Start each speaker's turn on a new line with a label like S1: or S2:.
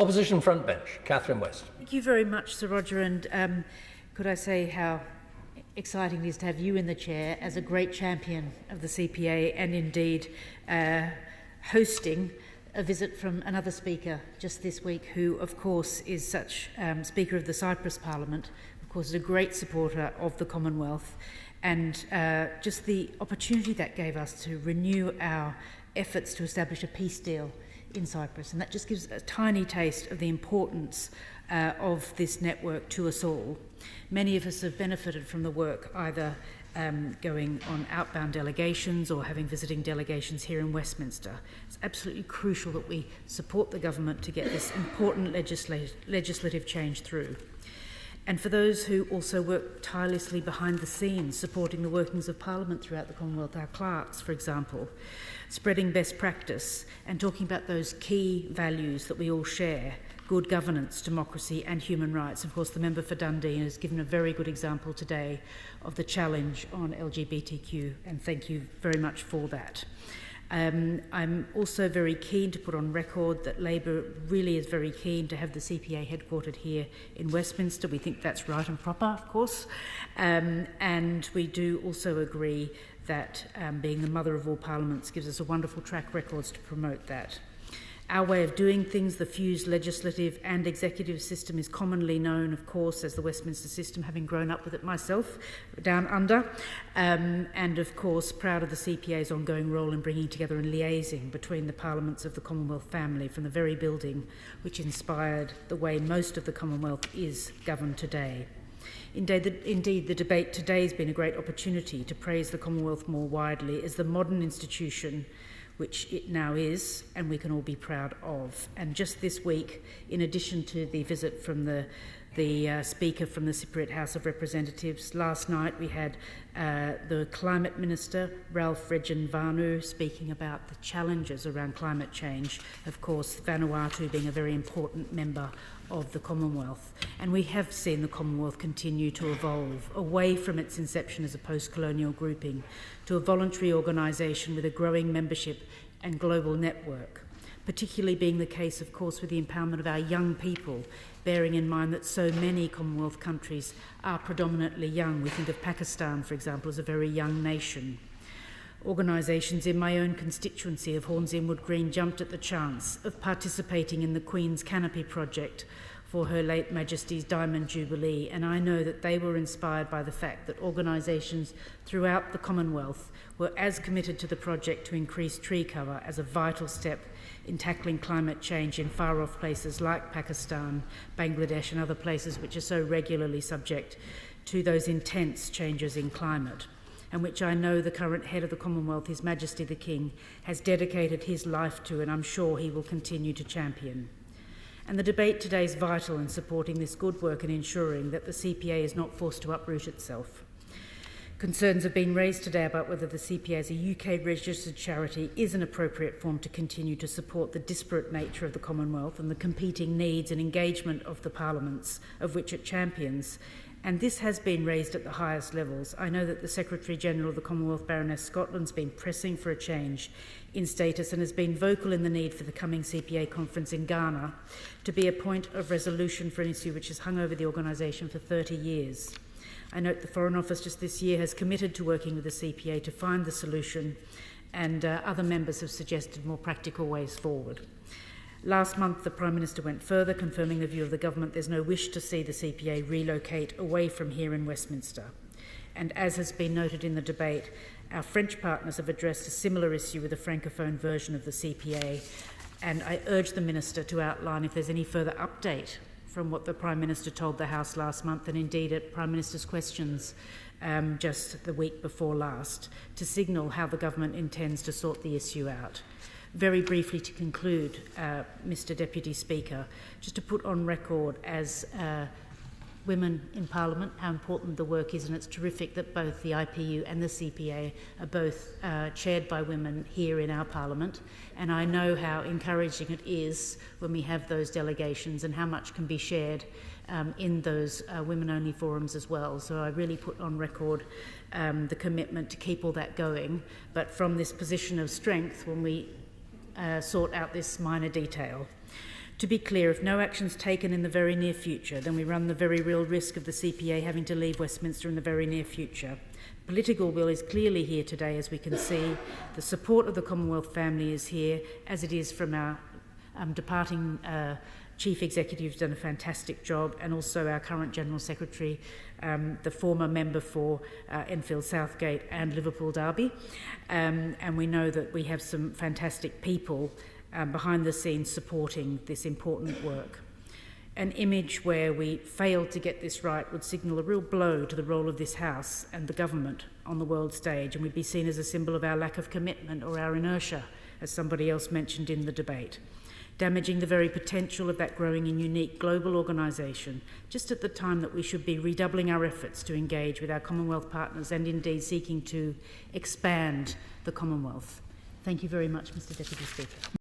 S1: Opposition front bench, Catherine West.
S2: Thank you very much, Sir Roger, and could I say how exciting it is to have you in the chair as a great champion of the CPA, and indeed hosting a visit from another speaker just this week, who of course is such Speaker of the Cyprus Parliament, of course is a great supporter of the Commonwealth, and just the opportunity that gave us to renew our efforts to establish a peace deal in Cyprus. And that just gives a tiny taste of the importance of this network to us all. Many of us have benefited from the work, either going on outbound delegations or having visiting delegations here in Westminster. It's absolutely crucial that we support the government to get this important legislative change through. And for those who also work tirelessly behind the scenes, supporting the workings of Parliament throughout the Commonwealth, our clerks, for example, spreading best practice and talking about those key values that we all share: good governance, democracy and human rights. Of course, the member for Dundee has given a very good example today of the challenge on LGBTQ, and thank you very much for that. I'm also very keen to put on record that Labor really is very keen to have the CPA headquartered here in Westminster. We think that's right and proper, of course, and we do also agree that being the mother of all parliaments gives us a wonderful track record to promote that. Our way of doing things, the fused legislative and executive system, is commonly known, of course, as the Westminster system, having grown up with it myself down under, and of course proud of the CPA's ongoing role in bringing together and liaising between the parliaments of the Commonwealth family from the very building which inspired the way most of the Commonwealth is governed today. Indeed, the debate today has been a great opportunity to praise the Commonwealth more widely as the modern institution which it now is, and we can all be proud of. And just this week, in addition to the visit from the Speaker from the Cypriot House of Representatives, last night we had the Climate Minister, Ralph Regenvanu, speaking about the challenges around climate change, of course Vanuatu being a very important member of the Commonwealth. And we have seen the Commonwealth continue to evolve away from its inception as a post-colonial grouping to a voluntary organisation with a growing membership and global network, particularly being the case, of course, with the empowerment of our young people, bearing in mind that so many Commonwealth countries are predominantly young. We think of Pakistan, for example, as a very young nation. Organisations in my own constituency of Hornsey Wood Green jumped at the chance of participating in the Queen's Canopy project for Her Late Majesty's Diamond Jubilee, and I know that they were inspired by the fact that organisations throughout the Commonwealth were as committed to the project to increase tree cover as a vital step in tackling climate change in far-off places like Pakistan, Bangladesh and other places which are so regularly subject to those intense changes in climate, and which I know the current head of the Commonwealth, His Majesty the King, has dedicated his life to, and I'm sure he will continue to champion. And the debate today is vital in supporting this good work and ensuring that the CPA is not forced to uproot itself. Concerns have been raised today about whether the CPA as a UK-registered charity is an appropriate form to continue to support the disparate nature of the Commonwealth and the competing needs and engagement of the parliaments of which it champions. And this has been raised at the highest levels. I know that the Secretary-General of the Commonwealth, Baroness Scotland, has been pressing for a change in status and has been vocal in the need for the coming CPA conference in Ghana to be a point of resolution for an issue which has hung over the organisation for 30 years. I note the Foreign Office just this year has committed to working with the CPA to find the solution, and other members have suggested more practical ways forward. Last month, the Prime Minister went further, confirming the view of the government there's no wish to see the CPA relocate away from here in Westminster. And as has been noted in the debate, our French partners have addressed a similar issue with a francophone version of the CPA, and I urge the Minister to outline if there's any further update from what the Prime Minister told the House last month, and indeed at Prime Minister's questions just the week before last, to signal how the government intends to sort the issue out. Very briefly to conclude, Mr Deputy Speaker, just to put on record as women in Parliament how important the work is, and it's terrific that both the IPU and the CPA are both chaired by women here in our Parliament, and I know how encouraging it is when we have those delegations and how much can be shared in those women-only forums as well. So I really put on record the commitment to keep all that going, but from this position of strength when we sort out this minor detail. To be clear, if no action is taken in the very near future, then we run the very real risk of the CPA having to leave Westminster in the very near future. Political will is clearly here today, as we can see. The support of the Commonwealth family is here, as it is from our departing Chief Executive, who's done a fantastic job, and also our current General Secretary, the former member for Enfield Southgate and Liverpool Derby. And we know that we have some fantastic people behind the scenes supporting this important work. An image where we failed to get this right would signal a real blow to the role of this House and the government on the world stage, and we'd be seen as a symbol of our lack of commitment or our inertia, as somebody else mentioned in the debate, damaging the very potential of that growing and unique global organisation, just at the time that we should be redoubling our efforts to engage with our Commonwealth partners and indeed seeking to expand the Commonwealth. Thank you very much, Mr Deputy Speaker.